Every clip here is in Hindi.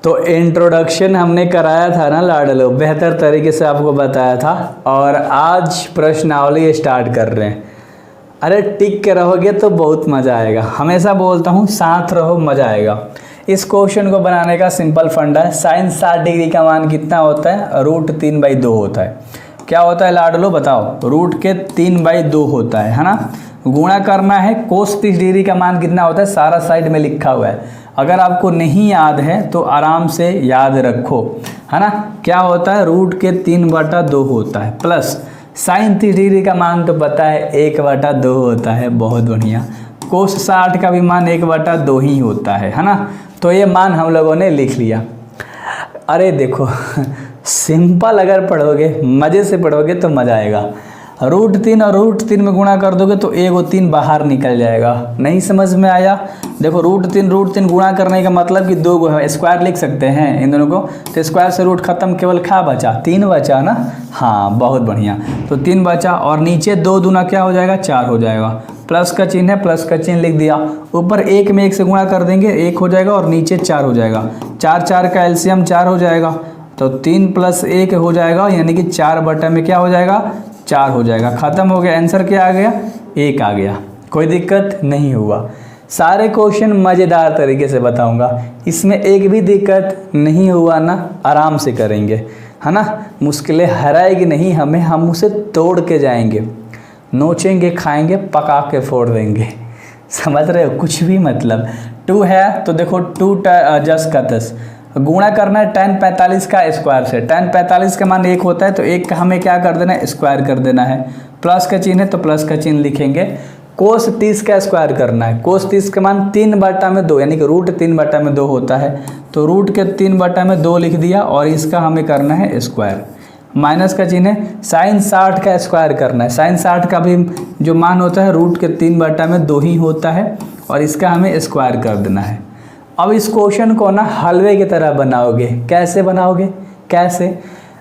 तो इंट्रोडक्शन हमने कराया था ना लाडलो, बेहतर तरीके से आपको बताया था, और आज प्रश्नावली स्टार्ट कर रहे हैं। अरे टिक के रहोगे तो बहुत मज़ा आएगा, हमेशा बोलता हूँ साथ रहो मज़ा आएगा। इस क्वेश्चन को बनाने का सिंपल फंडा है, साइन 60 डिग्री का मान कितना होता है, √3/2 होता है। क्या होता है लाडलो बताओ, रूट के 3/2 होता है ना। गुणा करना है, कोस 30 डिग्री का मान कितना होता है, सारा साइड में लिखा हुआ है। अगर आपको नहीं याद है तो आराम से याद रखो, है ना। क्या होता है, रूट के 3/2 होता है, प्लस साइन 30 डिग्री का मान तो पता है 1/2 होता है। बहुत बढ़िया। कोस 60 का भी मान 1/2 ही होता है ना। तो ये मान हम लोगों ने लिख लिया। अरे देखो सिंपल अगर पढ़ोगे, मज़े से पढ़ोगे तो मज़ा आएगा। √3 और √3 में गुणा कर दोगे तो 1 और 3 बाहर निकल जाएगा। नहीं समझ में आया, देखो √3 गुणा करने का मतलब कि 2 को स्क्वायर लिख सकते हैं इन दोनों को, तो स्क्वायर से रूट खत्म, केवल क्या बचा, 3 बचा ना। हाँ बहुत बढ़िया, तो 3 बचा, और नीचे 2 दूना क्या हो जाएगा, 4 हो जाएगा। प्लस का चिन्ह है, प्लस का चिन्ह लिख दिया। ऊपर 1 में 1 से गुणा कर देंगे, 1 हो जाएगा, और नीचे 4 हो जाएगा। 4 का एलसीएम 4 हो जाएगा, तो 3 + 1 हो जाएगा, यानी कि 4 में क्या हो जाएगा, 4 हो जाएगा। ख़त्म हो गया, आंसर क्या आ गया, 1 आ गया। कोई दिक्कत नहीं हुआ। सारे क्वेश्चन मज़ेदार तरीके से बताऊंगा, इसमें एक भी दिक्कत नहीं हुआ ना, आराम से करेंगे, है ना। मुश्किलें हराएगी नहीं हमें, हम उसे तोड़ के जाएंगे, नोचेंगे, खाएंगे, पका के फोड़ देंगे। समझ रहे हो, कुछ भी मतलब। 2 है तो देखो 2 10 का 10 गुणा करना है tan 45 का स्क्वायर से। tan 45 का मान 1 होता है, तो 1 का हमें क्या कर देना है, स्क्वायर कर देना है। प्लस का चिन्ह है तो प्लस का चिन्ह लिखेंगे। कोस 30 का स्क्वायर करना है। कोस 30 का मान 3/2 यानी कि √3/2 होता है, तो रूट के 3/2 लिख दिया, और इसका हमें करना है स्क्वायर। माइनस का चिन्ह है, साइन 60 का स्क्वायर करना है। साइन 60 का भी जो मान होता है रूट के 3/2 ही होता है, और इसका हमें स्क्वायर कर देना है। अब इस क्वेश्चन को ना हलवे की तरह बनाओगे। कैसे बनाओगे, कैसे,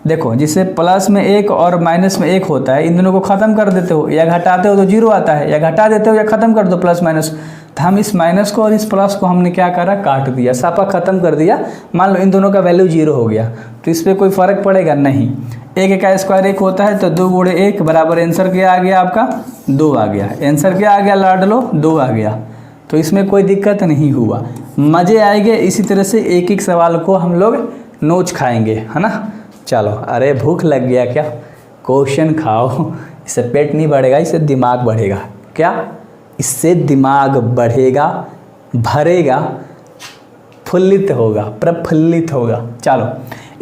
देखो जिसे प्लस में 1 और माइनस में 1 होता है, इन दोनों को ख़त्म कर देते हो, या घटाते हो तो 0 आता है, या घटा देते हो या ख़त्म कर दो प्लस माइनस। तो हम इस माइनस को और इस प्लस को हमने क्या करा, काट दिया, सापा ख़त्म कर दिया। मान लो इन दोनों का वैल्यू 0 हो गया, तो इस पर कोई फ़र्क पड़ेगा नहीं। 1 का स्क्वायर 1 होता है, तो 2 × 1 बराबर आंसर क्या आ गया आपका, 2 आ गया। आंसर क्या आ गया लाडलो, 2 आ गया। तो इसमें कोई दिक्कत नहीं हुआ, मज़े आएंगे। इसी तरह से एक एक सवाल को हम लोग नोच खाएंगे, है ना। चलो, अरे भूख लग गया क्या, क्वेश्चन खाओ, इससे पेट नहीं बढ़ेगा, इससे दिमाग बढ़ेगा। क्या, इससे दिमाग बढ़ेगा, भरेगा, फुल्लित होगा, प्रफुल्लित होगा। चलो,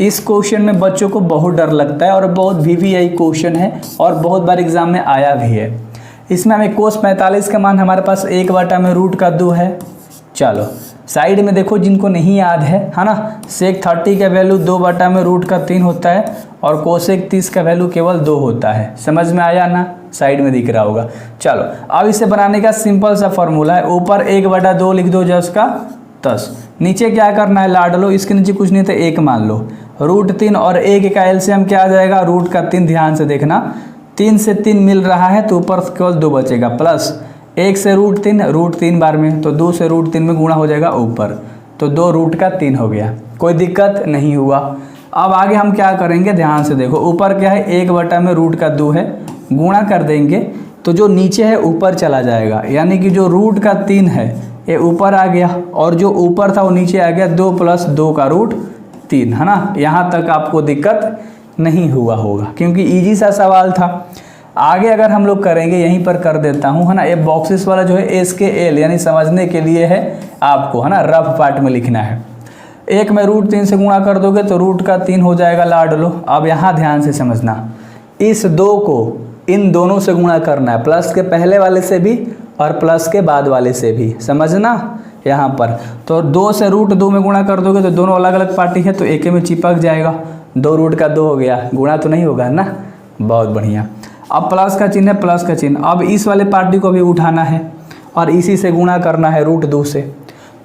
इस क्वेश्चन में बच्चों को बहुत डर लगता है, और बहुत VVI क्वेश्चन है, और बहुत बार एग्जाम में आया भी है। इसमें हमें कोस 45 का मान हमारे पास 1/√2 है। चलो साइड में देखो, जिनको नहीं याद है ना, सेक 30 का वैल्यू 2/√3 होता है, और कोसेक 30 का वैल्यू केवल 2 होता है। समझ में आया ना, साइड में दिख रहा होगा। चलो अब इसे बनाने का सिंपल सा फॉर्मूला है, ऊपर 1/2 लिख दो, 10 का 10। नीचे क्या करना है लाडलो, इसके नीचे कुछ नहीं था, 1 मान लो। √3 और 1 का एलसीएम क्या आ जाएगा, रूट का 3, ध्यान से देखना, 3 से 3 मिल रहा है, तो ऊपर केवल 2 बचेगा, प्लस 1 से √3 बार में, तो 2 से √3 में गुणा हो जाएगा ऊपर, तो 2 रूट का 3 हो गया। कोई दिक्कत नहीं हुआ। अब आगे हम क्या करेंगे, ध्यान से देखो, ऊपर क्या है, 1/√2 है, गुणा कर देंगे तो जो नीचे है ऊपर चला जाएगा, यानी कि जो रूट का 3 है ये ऊपर आ गया, और जो ऊपर था वो नीचे आ गया, 2 + 2 का √3, है ना। यहाँ तक आपको दिक्कत नहीं हुआ होगा, क्योंकि इजी सा सवाल था। आगे अगर हम लोग करेंगे, यहीं पर कर देता हूँ, है ना। ये बॉक्सेस वाला जो है SKL यानी समझने के लिए है आपको, है ना, रफ पार्ट में लिखना है। 1 में √3 से गुणा कर दोगे तो रूट का 3 हो जाएगा लाडलो। अब यहाँ ध्यान से समझना, इस 2 को इन दोनों से गुणा करना है, प्लस के पहले वाले से भी और प्लस के बाद वाले से भी, समझना यहाँ पर। तो 2 से √2 में गुणा कर दोगे तो दोनों अलग अलग पार्टी है, तो एक में चिपक जाएगा, 2 रूट का 2 हो गया, गुणा तो नहीं होगा ना। बहुत बढ़िया। अब प्लस का चिन्ह है, प्लस का चिन्ह, अब इस वाले पार्टी को भी उठाना है और इसी से गुणा करना है √2 से,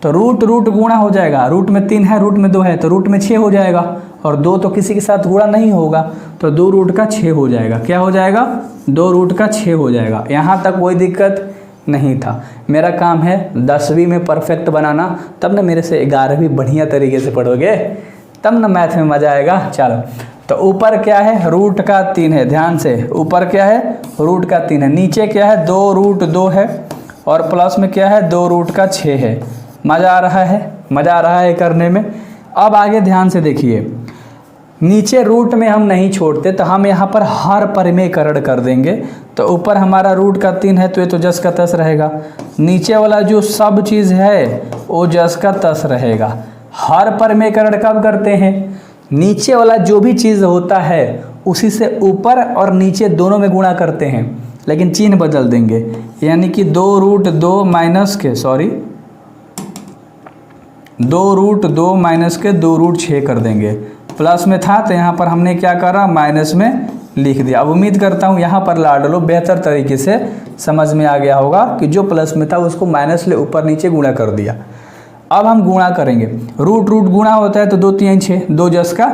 तो रूट गुणा हो जाएगा। रूट में 3 है, रूट में 2 है, तो रूट में 6 हो जाएगा, और 2 तो किसी के साथ गुणा नहीं होगा, तो 2 रूट का 6 हो जाएगा। क्या हो जाएगा, 2 रूट का 6 हो जाएगा। यहाँ तक कोई दिक्कत नहीं था। मेरा काम है 10वीं में परफेक्ट बनाना, तब ना मेरे से 11वीं बढ़िया तरीके से पढ़ोगे, तब ना मैथ में मज़ा आएगा। चलो, तो ऊपर क्या है, रूट का 3 है, ध्यान से ऊपर क्या है, रूट का 3 है, नीचे क्या है 2 रूट 2 है, और प्लस में क्या है 2 रूट का 6 है। मज़ा आ रहा है, मज़ा आ रहा है करने में। अब आगे ध्यान से देखिए, नीचे रूट में हम नहीं छोड़ते, तो हम यहाँ पर हर परिमेयकरण कर देंगे। तो ऊपर हमारा रूट का 3 है, तो ये तो जस का तस रहेगा। नीचे वाला जो सब चीज़ है वो जस का तस रहेगा। हर परिमेयकरण कब करते हैं, नीचे वाला जो भी चीज़ होता है उसी से ऊपर और नीचे दोनों में गुणा करते हैं, लेकिन चिन्ह बदल देंगे। यानी कि 2 रूट 2 माइनस के 2 माइनस के 2 रूट 6 कर देंगे। प्लस में था तो यहाँ पर हमने क्या करा, माइनस में लिख दिया। अब उम्मीद करता हूँ यहाँ पर लाडलो बेहतर तरीके से समझ में आ गया होगा कि जो प्लस में था उसको माइनस ले ऊपर नीचे गुणा कर दिया। अब हम गुणा करेंगे, रूट रूट गुणा होता है तो 2 3 6, 2 जस का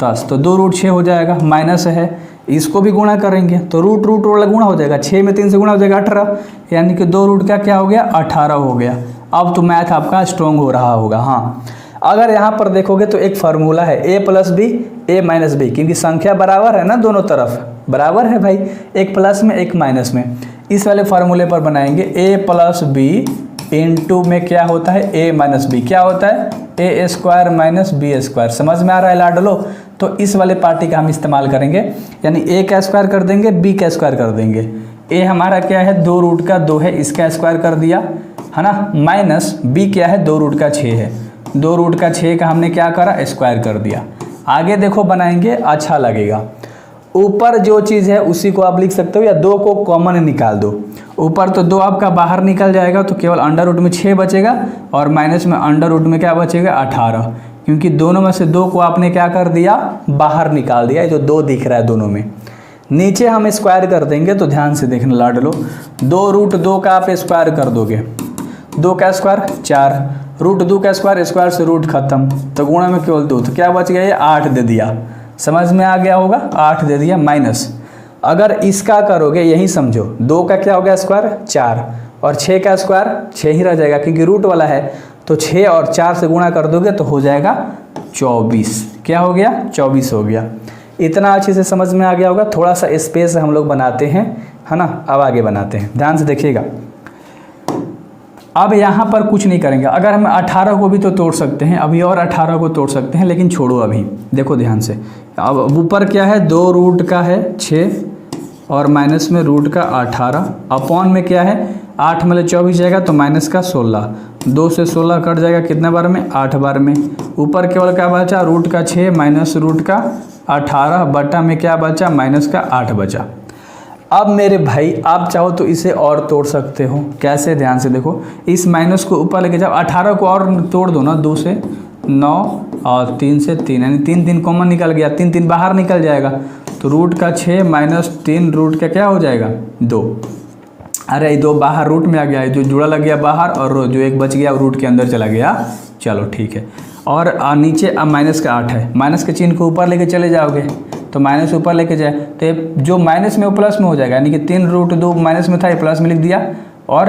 तस, तो 2 रूट 6 हो जाएगा। माइनस है, इसको भी गुणा करेंगे तो रूट रूट वाला गुणा हो जाएगा, 6 में 3 से गुणा हो जाएगा 18, यानी कि 2 रूट का क्या हो गया 18 हो गया। अब तो मैथ आपका स्ट्रॉन्ग हो रहा होगा। हाँ, अगर यहाँ पर देखोगे तो एक फार्मूला है a plus B a minus B, क्योंकि संख्या बराबर है ना, दोनों तरफ बराबर है भाई, एक प्लस में एक माइनस में। इस वाले फार्मूले पर बनाएंगे a प्लस बी इंटू में क्या होता है a माइनस बी, क्या होता है a square minus B square. समझ में आ रहा है लाडलो? तो इस वाले पार्टी का हम इस्तेमाल करेंगे, यानी a का स्क्वायर कर देंगे, b का स्क्वायर कर देंगे। a हमारा क्या है 2 रूट का 2 है, इसका स्क्वायर कर दिया है ना, माइनस b क्या है 2 रूट का 6 है, 2 रूट का 6 का हमने क्या करा स्क्वायर कर दिया। आगे देखो बनाएंगे, अच्छा लगेगा। ऊपर जो चीज़ है उसी को आप लिख सकते हो, या 2 को कॉमन निकाल दो। ऊपर तो 2 आपका बाहर निकल जाएगा, तो केवल अंडर रूट में 6 बचेगा, और माइनस में अंडर रूट में क्या बचेगा 18, क्योंकि दोनों में से 2 को आपने क्या कर दिया बाहर निकाल दिया, जो 2 दिख रहा है दोनों में। नीचे हम स्क्वायर कर देंगे, तो ध्यान से देखना लाडलो, 2 रूट 2 का आप स्क्वायर कर दोगे, 2 का स्क्वायर 4, रूट 2 का स्क्वायर, स्क्वायर से रूट खत्म, तो गुणा में केवल 2, तो क्या बच गया ये 8 दे दिया। समझ में आ गया होगा, 8 दे दिया। माइनस अगर इसका करोगे, यही समझो 2 का क्या हो गया स्क्वायर 4, और 6 का स्क्वायर 6 ही रह जाएगा, क्योंकि रूट वाला है, तो 6 और 4 से गुणा कर दोगे तो हो जाएगा 24। क्या हो गया 24 हो गया। इतना अच्छे से समझ में आ गया होगा। थोड़ा सा स्पेस हम लोग बनाते हैं, है ना। अब आगे बनाते हैं, ध्यान से देखिएगा। अब यहाँ पर कुछ नहीं करेंगे, अगर हम 18 को भी तो तोड़ सकते हैं, अभी और 18 को तोड़ सकते हैं, लेकिन छोड़ो अभी। देखो ध्यान से, अब ऊपर क्या है 2 रूट का है 6, और माइनस में रूट का 18, अपॉन में क्या है 8 में 24 जाएगा, तो माइनस का 16, 2 से 16 कट जाएगा, कितने बार में 8 बार में। ऊपर केवल क्या बचा रूट का 6 माइनस रूट का 18, बटा में क्या बचा माइनस का 8 बचा। अब मेरे भाई आप चाहो तो इसे और तोड़ सकते हो, कैसे, ध्यान से देखो। इस माइनस को ऊपर लेके जाओ, 18 को और तोड़ दो ना, 2 से 9 और 3 से 3, यानी 3 3 कॉमन निकल गया, 3 3 बाहर निकल जाएगा, तो रूट का 6 माइनस 3 रूट का क्या हो जाएगा 2। अरे 2 बाहर रूट में आ गया, जो जुड़ा लग गया बाहर, और जो एक बच गया रूट के अंदर चला गया। चलो ठीक है। और नीचे अब माइनस का 8 है, माइनस के चिन्ह को ऊपर लेके चले जाओगे, तो माइनस ऊपर लेके जाए तो ये जो माइनस में वो प्लस में हो जाएगा, यानी कि 3 रूट 2 माइनस में था, ये प्लस में लिख दिया, और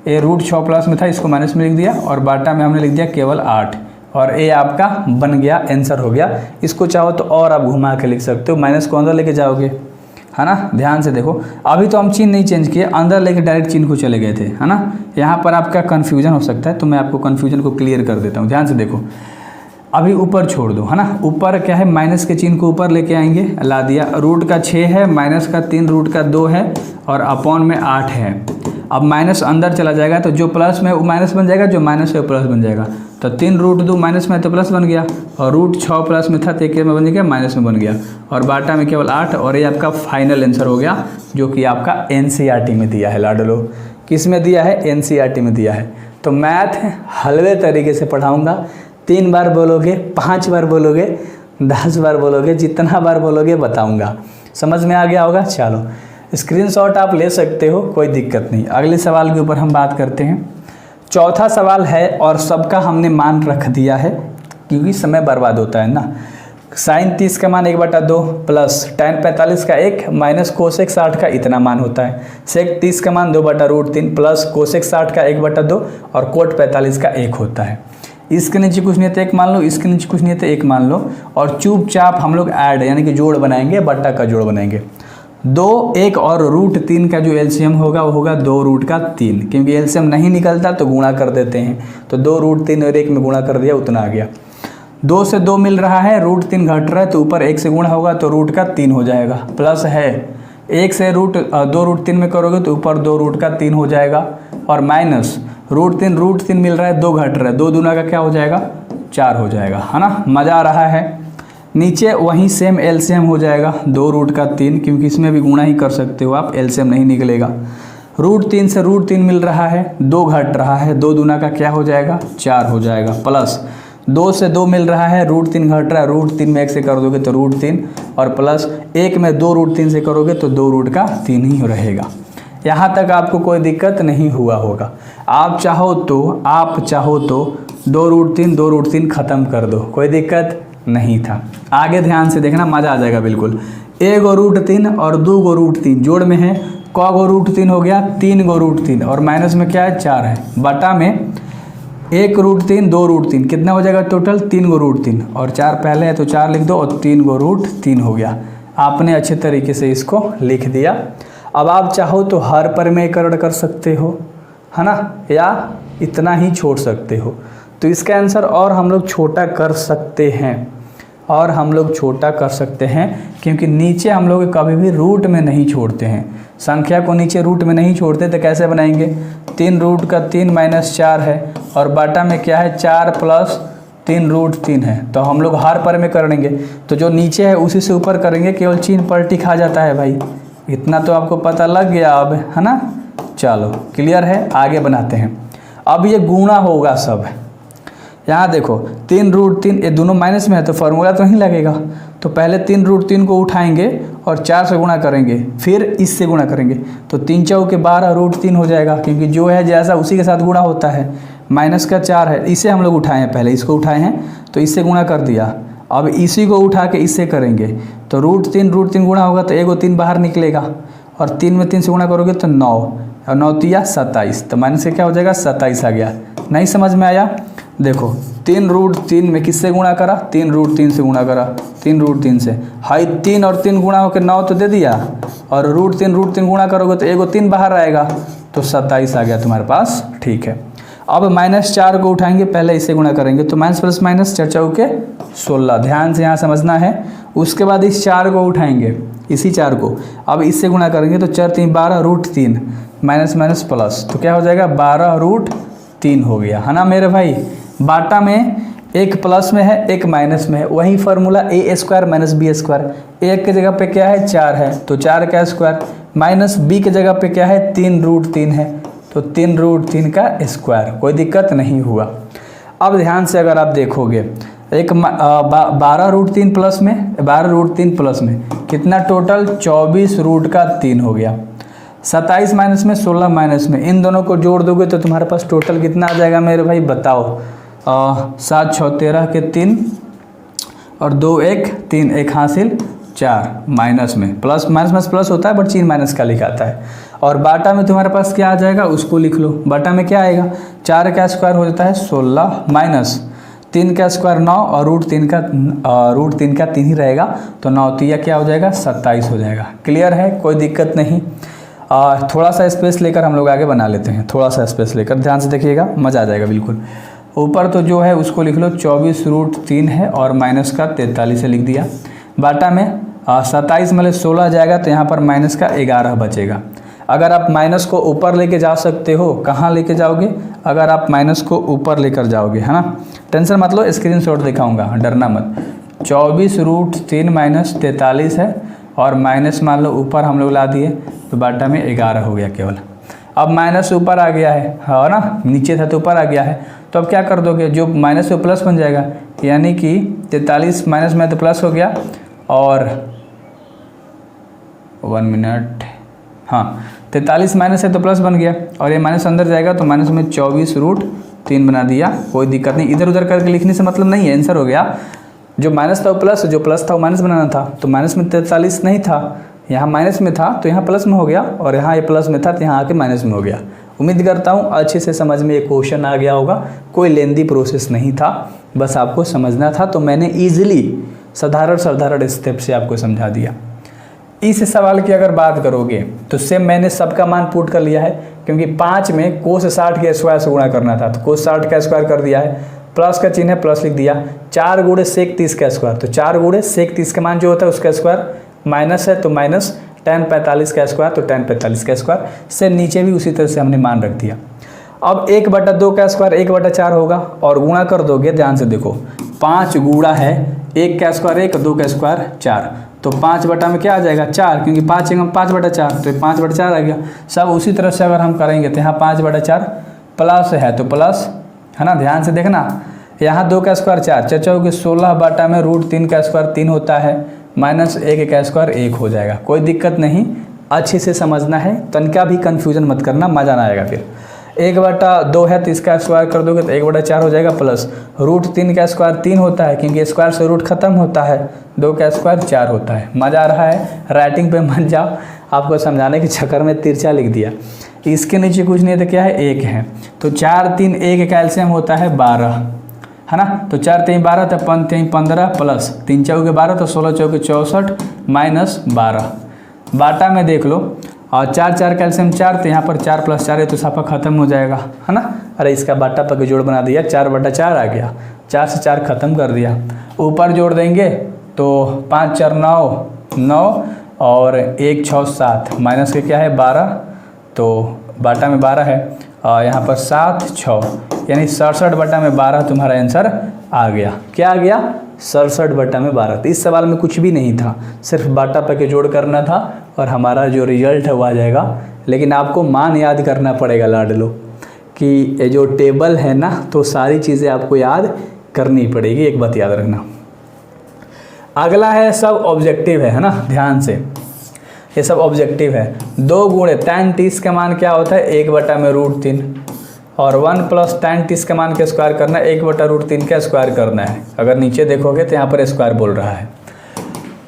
ये रूट 6 प्लस में था, इसको माइनस में लिख दिया, और बाटा में हमने लिख दिया केवल 8, और ये आपका बन गया, आंसर हो गया। इसको चाहो तो और आप घुमा के लिख सकते हो, माइनस को अंदर लेके जाओगे, है ना। ध्यान से देखो, अभी तो हम चिन्ह नहीं चेंज किए, अंदर लेके डायरेक्ट चिन्ह को चले गए थे, है ना। यहाँ पर आपका कन्फ्यूजन हो सकता है, तो मैं आपको कन्फ्यूजन को क्लियर कर देता हूँ। ध्यान से देखो, अभी ऊपर छोड़ दो, है ना। ऊपर क्या है माइनस के चिन्ह को ऊपर लेके आएंगे, ला दिया, रूट का 6 है, माइनस का 3 रूट का 2 है, और अपॉन में 8 है। अब माइनस अंदर चला जाएगा, तो जो प्लस में वो माइनस बन जाएगा, जो माइनस है वो प्लस बन जाएगा। तो 3 रूट 2 माइनस में तो प्लस बन गया, और रूट 6 प्लस में था तो एक में बन गया माइनस में बन गया, और बाटा में केवल 8, और ये आपका फाइनल आंसर हो गया, जो कि आपका एनसीईआरटी में दिया है लाडलो। किस में दिया है? एनसीईआरटी में दिया है। तो मैथ हलवे तरीके से पढ़ाऊँगा, 3 बार बोलोगे, 5 बार बोलोगे, 10 बार बोलोगे, जितना बार बोलोगे बताऊंगा। समझ में आ गया होगा। चलो स्क्रीनशॉट आप ले सकते हो, कोई दिक्कत नहीं। अगले सवाल के ऊपर हम बात करते हैं। चौथा सवाल है, और सबका हमने मान रख दिया है क्योंकि समय बर्बाद होता है ना। साइन 30 का मान 1/2 प्लस tan 45 का 1 माइनस कोसेक 60 का इतना मान होता है। सेक 30 का मान 2/√3 प्लस कोसेक 60 का 1/2 और कोट 45 का 1 होता है। इसके नीचे कुछ नहीं है तो 1 मान लो, इसके नीचे कुछ नहीं है तो 1 मान लो, और चुपचाप हम लोग ऐड यानी कि जोड़ बनाएंगे, बट्टा का जोड़ बनाएंगे। 2, 1 और √3 का जो एलसीएम होगा वो होगा 2√3, क्योंकि एलसीएम नहीं निकलता तो गुणा कर देते हैं, तो 2√3 और 1 में गुणा कर दिया, उतना आ गया। 2 से 2 मिल रहा है, √3 घट रहा है तो ऊपर 1 से गुणा होगा तो √3 हो जाएगा, प्लस है 1 से 2√3 में करोगे तो ऊपर 2√3 हो जाएगा, और माइनस √3 मिल रहा है, 2 घट रहा है, 2 दूना का क्या हो जाएगा 4 हो जाएगा, है ना। मज़ा आ रहा है। नीचे वहीं सेम एलसीएम हो जाएगा 2√3, क्योंकि इसमें भी गुणा ही कर सकते हो आप, एलसीएम नहीं निकलेगा। √3 से √3 मिल रहा है, 2 घट रहा है, 2 दूना का क्या हो जाएगा 4 हो जाएगा, प्लस 2 से 2 मिल रहा है, √3 घट रहा है, √3 में 1 से कर दोगे तो √3, और प्लस 1 में 2√3 से करोगे तो 2√3 ही रहेगा। यहाँ तक आपको कोई दिक्कत नहीं हुआ होगा। आप चाहो तो 2√3 ख़त्म कर दो, कोई दिक्कत नहीं था। आगे ध्यान से देखना, मज़ा आ जाएगा बिल्कुल। 1 √3 और 2 √3 जोड़ में है, क √3 हो गया 3 √3, और माइनस में क्या है 4 है, बटा में 1 √3 2 √3 कितना हो जाएगा टोटल 3 √3, और 4 पहले है तो 4 लिख दो, और 3 √3 हो गया। आपने अच्छे तरीके से इसको लिख दिया। अब आप चाहो तो हर परिमेयकरण कर सकते हो, है ना, या इतना ही छोड़ सकते हो। तो इसका आंसर और हम लोग छोटा कर सकते हैं, क्योंकि नीचे हम लोग कभी भी रूट में नहीं छोड़ते हैं। संख्या को नीचे रूट में नहीं छोड़ते तो कैसे बनाएंगे, 3√3 माइनस 4 है, और बाटा में क्या है 4 प्लस 3√3 है, तो हम लोग हर पर में करेंगे तो जो नीचे है उसी से ऊपर करेंगे, केवल चिन्ह पलटी खा जाता है भाई, इतना तो आपको पता लग गया अब, है ना। चलो क्लियर है, आगे बनाते हैं। अब ये गुणा होगा सब, यहाँ देखो 3√3, ये दोनों माइनस में है तो फार्मूला तो नहीं लगेगा, तो पहले 3√3 को उठाएंगे और 4 से गुणा करेंगे, फिर इससे गुणा करेंगे, तो 3 चौके 12√3 हो जाएगा, क्योंकि जो है जैसा उसी के साथ गुणा होता है। माइनस का 4 है, इसे हम लोग उठाए हैं, पहले इसको उठाए हैं तो इससे गुणा कर दिया, अब इसी को उठा के इससे करेंगे तो √3 गुणा होगा तो 1 3 बाहर निकलेगा, और 3 में 3 से गुणा करोगे तो 9, और 9 3 27, तो माइनस से क्या हो जाएगा 27 आ गया। नहीं समझ में आया, देखो 3√3 में किससे गुणा करा, 3√3 से गुणा करा, 3√3 से, हाई 3 और 3 गुणा होकर 9 तो दे दिया, और √3 गुणा करोगे तो 1 3 बाहर आएगा, तो 27 आ गया तुम्हारे पास, ठीक है। अब -4 को उठाएंगे, पहले इसे गुणा करेंगे तो माइनस प्लस माइनस 4 चौके 16, ध्यान से यहाँ समझना है। उसके बाद इस 4 को उठाएंगे, इसी 4 को, अब इससे गुणा करेंगे तो 4 3 12 √3 माइनस माइनस प्लस, तो क्या हो जाएगा 12√3 हो गया, है ना मेरे भाई। बाटा में एक प्लस में है, एक माइनस में है, वही फार्मूला a² माइनस b², एक के जगह पे क्या है 4 है तो 4 का स्क्वायर, माइनस b के जगह पे क्या है 3√3 है तो 3√3 का स्क्वायर, कोई दिक्कत नहीं हुआ। अब ध्यान से अगर आप देखोगे, एक 12√3 प्लस में 12√3 प्लस में कितना टोटल 24√3 हो गया, 27 माइनस में 16 माइनस में, इन दोनों को जोड़ दोगे तो तुम्हारे पास टोटल कितना आ जाएगा मेरे भाई बताओ। 7 6 13 के 3 और 2 1 3, 1 हासिल 4, माइनस में प्लस माइनस प्लस होता है बट चिन्ह माइनस का लिखाता है, और बाटा में तुम्हारे पास क्या आ जाएगा उसको लिख लो। बाटा में क्या आएगा 4 का स्क्वायर हो जाता है 16 माइनस 3 का स्क्वायर 9 और √3 का 3 ही रहेगा, तो 9 3 क्या हो जाएगा 27 हो जाएगा। क्लियर है, कोई दिक्कत नहीं। थोड़ा सा स्पेस लेकर हम लोग आगे बना लेते हैं, थोड़ा सा स्पेस लेकर, ध्यान से देखिएगा, मज़ा आ जाएगा बिल्कुल। ऊपर तो जो है उसको लिख लो 24√3 है और माइनस का 43 लिख दिया। बाटा में 27 में 16 जाएगा तो यहाँ पर माइनस का 11 बचेगा। अगर आप माइनस को ऊपर लेके जा सकते हो, कहाँ लेके जाओगे, अगर आप माइनस को ऊपर लेकर जाओगे, है ना, टेंशन मत लो, स्क्रीनशॉट दिखाऊंगा, डरना मत। 24√3 माइनस 43 है और माइनस मान लो ऊपर हम लोग ला दिए तो बाटा में 11 हो गया केवल। अब माइनस ऊपर आ गया है ना, नीचे था तो ऊपर आ गया है, तो अब क्या कर दोगे, जो माइनस से प्लस बन जाएगा, यानी कि 43 माइनस में तो प्लस हो गया, और 1 मिनट, हाँ 43 माइनस है तो प्लस बन गया, और ये माइनस अंदर जाएगा तो माइनस में 24√3 बना दिया, कोई दिक्कत नहीं। इधर उधर करके लिखने से मतलब नहीं है, आंसर हो गया। जो माइनस था वो प्लस, जो प्लस था वो माइनस बनाना था, तो माइनस में 43 नहीं था, यहाँ माइनस में था तो यहाँ प्लस में हो गया, और यहाँ ये प्लस में था तो यहाँ आके माइनस में हो गया। उम्मीद करता हूँ अच्छे से समझ में ये क्वेश्चन आ गया होगा। कोई लेंदी प्रोसेस नहीं था, बस आपको समझना था, तो मैंने ईजिली साधारण स्टेप से आपको समझा दिया। इस सवाल की अगर बात करोगे तो सेम मैंने सबका मान पुट कर लिया है, क्योंकि 5 में कोस 60 के स्क्वायर से गुणा करना था, तो कोस 60 का स्क्वायर कर दिया है, प्लस का चिन्ह है प्लस लिख दिया। 4 गुणे सेक 30 का स्क्वायर, तो 4 गुणे सेक 30 का मान जो होता है उसका स्क्वायर माइनस है, तो माइनस tan 45 का स्क्वायर, तो tan 45 का स्क्वायर से नीचे भी उसी तरह से हमने मान रख दिया। अब 1/2 का स्क्वायर 1/4 होगा, और गुणा कर दोगे, ध्यान से देखो 5 गुणा है 1 का स्क्वायर 1, 2 का स्क्वायर 4, तो 5 बटा में क्या आ जाएगा 4, क्योंकि 5/4, तो 5/4 आ गया। सब उसी तरह से अगर हम करेंगे तो यहाँ 5/4 प्लस है तो प्लस है ना, ध्यान से देखना, यहाँ 2 का स्क्वायर 4, 4 चौके 16 बटा में √3 का स्क्वायर 3 होता है, माइनस 1 का स्क्वायर 1 हो जाएगा। कोई दिक्कत नहीं, अच्छे से समझना है, तनका भी कन्फ्यूजन मत करना, मज़ा ना आएगा। फिर 1/2 है तो इसका स्क्वायर कर दोगे तो 1/4 हो जाएगा, प्लस √3 का स्क्वायर 3 होता है, क्योंकि स्क्वायर से रूट खत्म होता है, 2 का स्क्वायर 4 होता है। मज़ा आ रहा है, राइटिंग पे मत जाओ, आपको समझाने के चक्कर में तिरछा लिख दिया। इसके नीचे कुछ नहीं है तो क्या है 1 है, तो 4 3 1 कैल्शियम होता है 12 है ना, तो 4 3 12, तो 5 3 15 प्लस 3 चौके 12, तो 16 चौके 64 माइनस 12। बाटा में देख लो, और 4 4 कैल्शियम 4, तो यहाँ पर 4 + 4 है तो साफा खत्म हो जाएगा है ना। अरे इसका बाटा पर जोड़ बना दिया, 4/4 आ गया, 4 से 4 खत्म कर दिया। ऊपर जोड़ देंगे तो 5 4 9 और 1 6 7, माइनस के क्या है 12, तो बाटा में 12 है, और यहाँ पर 7 6, यानी 67/12 तुम्हारा आंसर आ गया। क्या आ गया 67/12। तो इस सवाल में कुछ भी नहीं था, सिर्फ बाटा पे के जोड़ करना था और हमारा जो रिजल्ट है वो आ जाएगा। लेकिन आपको मान याद करना पड़ेगा लाडलो, कि ये जो टेबल है ना, तो सारी चीज़ें आपको याद करनी पड़ेगी, एक बात याद रखना। अगला है सब ऑब्जेक्टिव है ना, ध्यान से, ये सब ऑब्जेक्टिव है। 2 गुणे tan 30 का मान क्या होता है 1/√3, और 1 + tan 30 का मान का स्क्वायर करना है, 1/√3 का स्क्वायर करना है। अगर नीचे देखोगे तो यहाँ पर स्क्वायर बोल रहा है,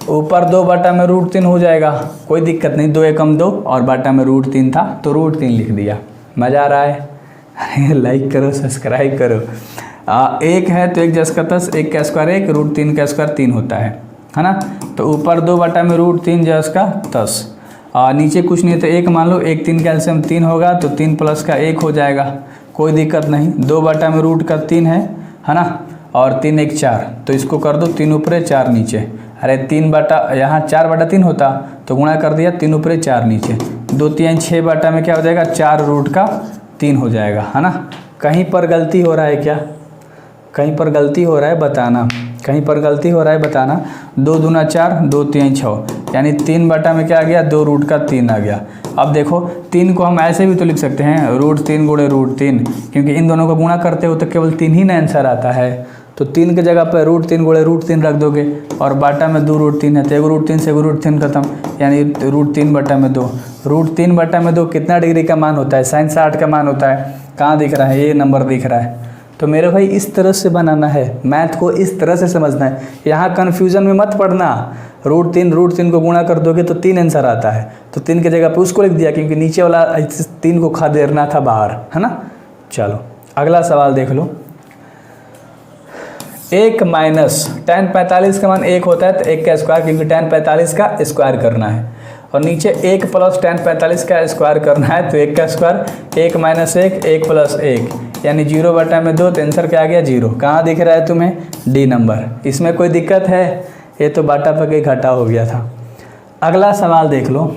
ऊपर 2/√3 हो जाएगा, कोई दिक्कत नहीं, 2 एकम 2 और बाटा में √3 था तो √3 लिख दिया। मज़ा आ रहा है लाइक करो, सब्सक्राइब करो। 1 है तो 1 + 10, 1 का स्क्वायर 1, √3 का स्क्वायर 3 होता है ना, तो ऊपर 2/√3 10, नीचे कुछ नहीं तो 1 मान लो, 1 3 कैल्शियम 3 होगा, तो 3 + का 1 हो जाएगा, कोई दिक्कत नहीं। 2/√3 है ना, और 3 1 4, तो इसको कर दो 3 ऊपर 4 नीचे, अरे 3 बटा, यहाँ 4/3 होता तो गुणा कर दिया, 3 ऊपर 4 नीचे, 2 3 6 बटा में क्या हो जाएगा 4√3 हो जाएगा है ना। कहीं पर गलती हो रहा है क्या, कहीं पर गलती हो रहा है बताना, कहीं पर गलती हो रहा है बताना। 2 दूना 4, 2 3 6, यानी 3 बटा में क्या आ गया 2√3 आ गया। अब देखो 3 को हम ऐसे भी तो लिख सकते हैं √3 गुणे √3, क्योंकि इन दोनों को गुणा करते हो तो केवल 3 ही ना आंसर आता है, तो 3 की जगह पर √3 गुणे √3 रख दोगे, और बाटा में 2√3 है तो 1 √3 से 1 √3 खत्म, यानी √3/2। √3/2 कितना डिग्री का मान होता है, sin 60 का मान होता है। कहाँ दिख रहा है, ये नंबर दिख रहा है। तो मेरे भाई इस तरह से बनाना है, मैथ को इस तरह से समझना है, यहाँ कन्फ्यूजन में मत पड़ना। √3 को गुणा कर दोगे तो 3 आंसर आता है, तो 3 की जगह पे उसको लिख दिया, क्योंकि नीचे वाला 3 को खदेड़ना था बाहर है ना। चलो अगला सवाल देख लो। 1 माइनस tan 45 का मान 1 होता है, तो 1 का स्क्वायर, क्योंकि tan 45 का स्क्वायर करना है, और नीचे 1 + tan 45 का स्क्वायर करना है, तो 1 का स्क्वायर, 1 - 1 1 + 1, यानी 0/2, तो आंसर क्या आ गया 0। कहाँ दिख रहा है तुम्हें, डी नंबर। इसमें कोई दिक्कत है, ये तो बाटा पर के घटा हो गया था। अगला सवाल देख लो,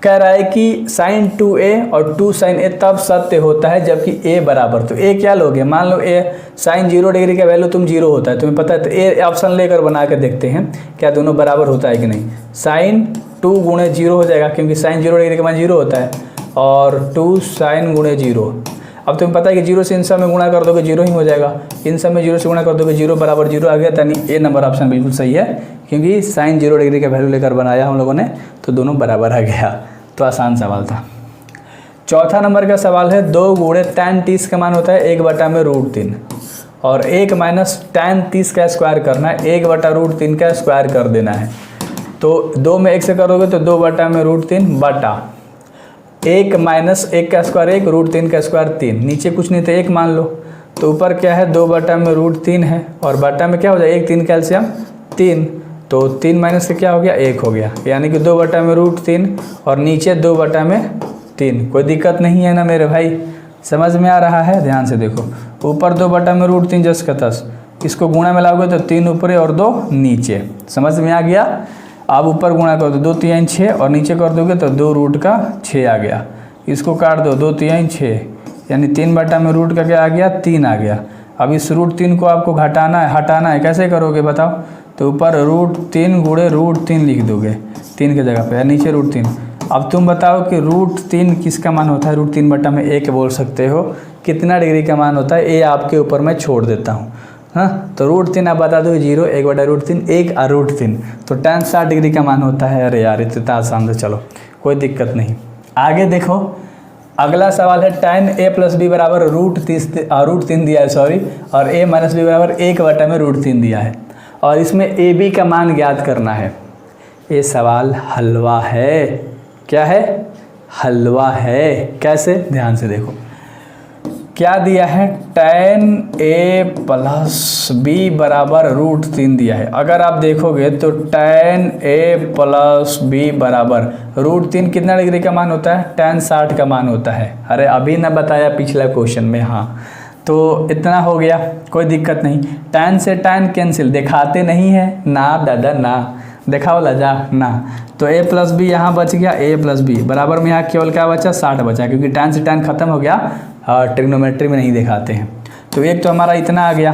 कह रहा है कि sin 2a और 2 sin a तब सत्य होता है जबकि a बराबर, तो a क्या लोगे, मान लो a sin 0 डिग्री का वैल्यू तुम 0 होता है, तुम्हें पता है, तो a ऑप्शन लेकर बना के देखते हैं क्या दोनों बराबर होता है कि नहीं। sin 2 गुणे 0 हो जाएगा, क्योंकि sin 0 डिग्री का मान 0 होता है, और 2 sin गुणे 0। अब तुम्हें पता है कि 0 से इन सब में गुणा कर दोगे 0 ही हो जाएगा, इन सब में 0 से गुणा कर दोगे 0 बराबर 0 आ गया, यानी ए नंबर ऑप्शन बिल्कुल सही है, क्योंकि sin 0 डिग्री का वैल्यू लेकर बनाया हम लोगों ने, तो दोनों बराबर आ गया। तो आसान सवाल था। चौथा नंबर का सवाल है 2 गुणे tan 30 का मान होता है 1/√3, और 1 माइनस tan 30 का स्क्वायर करना है, 1/√3 का स्क्वायर कर देना है। तो 2 में 1 से करोगे तो 2/√3 बटा 1 माइनस 1 का स्क्वायर 1, √3 का स्क्वायर 3, नीचे कुछ नहीं तो 1 मान लो, तो ऊपर क्या है 2/√3 है और बटा में क्या हो जाए 1 3 कैल्शियम 3, तो 3 माइनस से क्या हो गया 1 हो गया, यानी कि 2/√3 और नीचे 2/3। कोई दिक्कत नहीं है ना मेरे भाई, समझ में आ रहा है? ध्यान से देखो, ऊपर 2/√3 जस का तस, इसको गुणा में लाओगे तो 3 ऊपर और 2 नीचे, समझ में आ गया? आप ऊपर गुणा कर दो 2 3 6 और नीचे कर दोगे तो 2√6 आ गया, इसको काट दो 2 3 6, यानी 3/√3 का क्या आ गया 3 आ गया। अब इस √3 को आपको घटाना है, हटाना है, कैसे करोगे बताओ? तो ऊपर √3 गुणे √3 लिख दोगे 3 की जगह पे, या नीचे √3। अब तुम बताओ कि √3 किसका मान होता है? √3/1 बोल सकते हो, कितना डिग्री का मान होता है ये आपके ऊपर मैं छोड़ देता हूँ। हाँ, तो √3 आप बता दो 0, 1/√3 1 और √3, तो tan 60 डिग्री का मान होता है। अरे यार इतना आसान है, चलो कोई दिक्कत नहीं। आगे देखो, अगला सवाल है tan a + b बराबर √3 दिया है, सॉरी, और a - b बराबर 1/√3 दिया है, और इसमें a b का मान ज्ञात करना है। ये सवाल हलवा है, क्या है? हलवा है। कैसे? ध्यान से देखो, क्या दिया है? tan a + b बराबर √3 दिया है। अगर आप देखोगे तो tan a + b बराबर √3 कितना डिग्री का मान होता है? tan 60 का मान होता है। अरे अभी ना बताया पिछला क्वेश्चन में, हाँ, तो इतना हो गया, कोई दिक्कत नहीं। tan से tan कैंसिल, दिखाते नहीं है ना दादा, ना देखा वाला जा ना, तो a + b यहाँ बच गया, a + b बराबर में यहाँ केवल क्या बचा 60 बचा, क्योंकि tan से tan खत्म हो गया और ट्रिग्नोमेट्री में नहीं दिखाते हैं। तो एक तो हमारा इतना आ गया।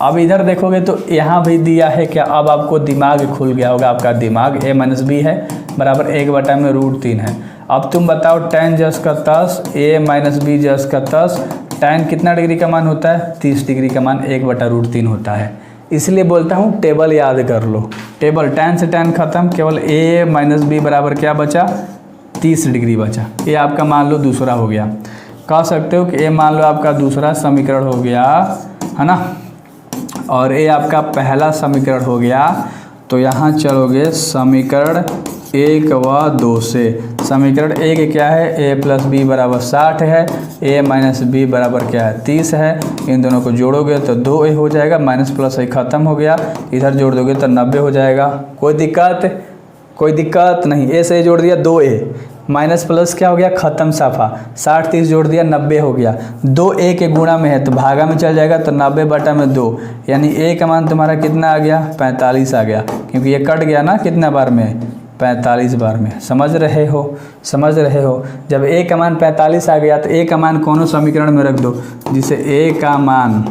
अब इधर देखोगे तो यहाँ भी दिया है क्या? अब आपको दिमाग खुल गया होगा, आपका दिमाग a - b है बराबर 1/√3 है। अब तुम बताओ tan जस का तस a - b जस का तस, tan कितना डिग्री का मान होता है? 30 डिग्री का मान 1/√3 होता है। इसलिए बोलता हूँ टेबल याद कर लो, टेबल tan से tan खत्म, केवल a - b बराबर क्या बचा 30 डिग्री बचा। ये आपका मान लो दूसरा हो गया, कह सकते हो कि ये मान लो आपका दूसरा समीकरण हो गया, है ना, और ये आपका पहला समीकरण हो गया। तो यहाँ चलोगे समीकरण 1 व 2 से। समीकरण 1 क्या है? a + b बराबर 60 है, a - b बराबर क्या है 30 है। इन दोनों को जोड़ोगे तो 2a हो जाएगा, माइनस प्लस a खत्म हो गया, इधर जोड़ दोगे तो 90 हो जाएगा। कोई दिक्कत? कोई दिक्कत नहीं। a से जोड़ दिया 2a, माइनस प्लस क्या हो गया खत्म साफा, 60 30 जोड़ दिया 90 हो गया। 2a के गुणा में है तो भागा में चल जाएगा, तो 90/2, यानी a का मान तुम्हारा कितना आ गया 45 आ गया, क्योंकि ये कट गया ना कितना बार में 45 बार में। समझ रहे हो? समझ रहे हो? जब a का मान 45 आ गया तो a का मान कोनो समीकरण में रख दो, जिसे a का मान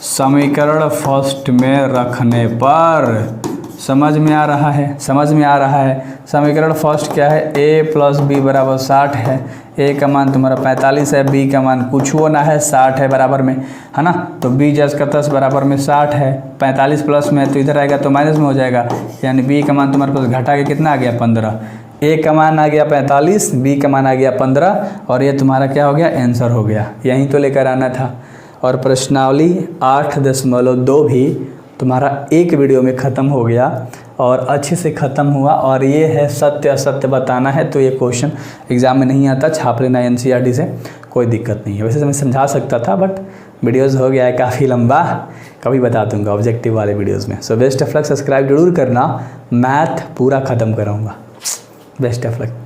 समीकरण फर्स्ट में रखने पर, समझ में आ रहा है? समझ में आ रहा है? समीकरण फर्स्ट क्या है? a + b बराबर 60 है, a का मान तुम्हारा 45 है, b का मान कुछ वो ना है 60 है बराबर में, है ना, तो b जस का तस बराबर में 60 है, 45 प्लस में है तो इधर आएगा तो माइनस में हो जाएगा, यानी b का मान तुम्हारे पास घटा के कितना आ गया 15। a का मान आ गया 45, b का मान आ गया 15, और ये तुम्हारा क्या हो गया आंसर हो गया। यहीं तो लेकर आना था। और प्रश्नावली 8.2 भी तुम्हारा एक वीडियो में ख़त्म हो गया और अच्छे से ख़त्म हुआ। और ये है सत्य असत्य बताना है, तो ये क्वेश्चन एग्ज़ाम में नहीं आता, छाप लेना NCERT से, कोई दिक्कत नहीं है। वैसे तो मैं समझा सकता था बट वीडियोज़ हो गया है काफ़ी लंबा, कभी बता दूंगा ऑब्जेक्टिव वाले वीडियोज़ में। So best of luck, subscribe जरूर करना, मैथ पूरा ख़त्म कराऊँगा। Best of luck.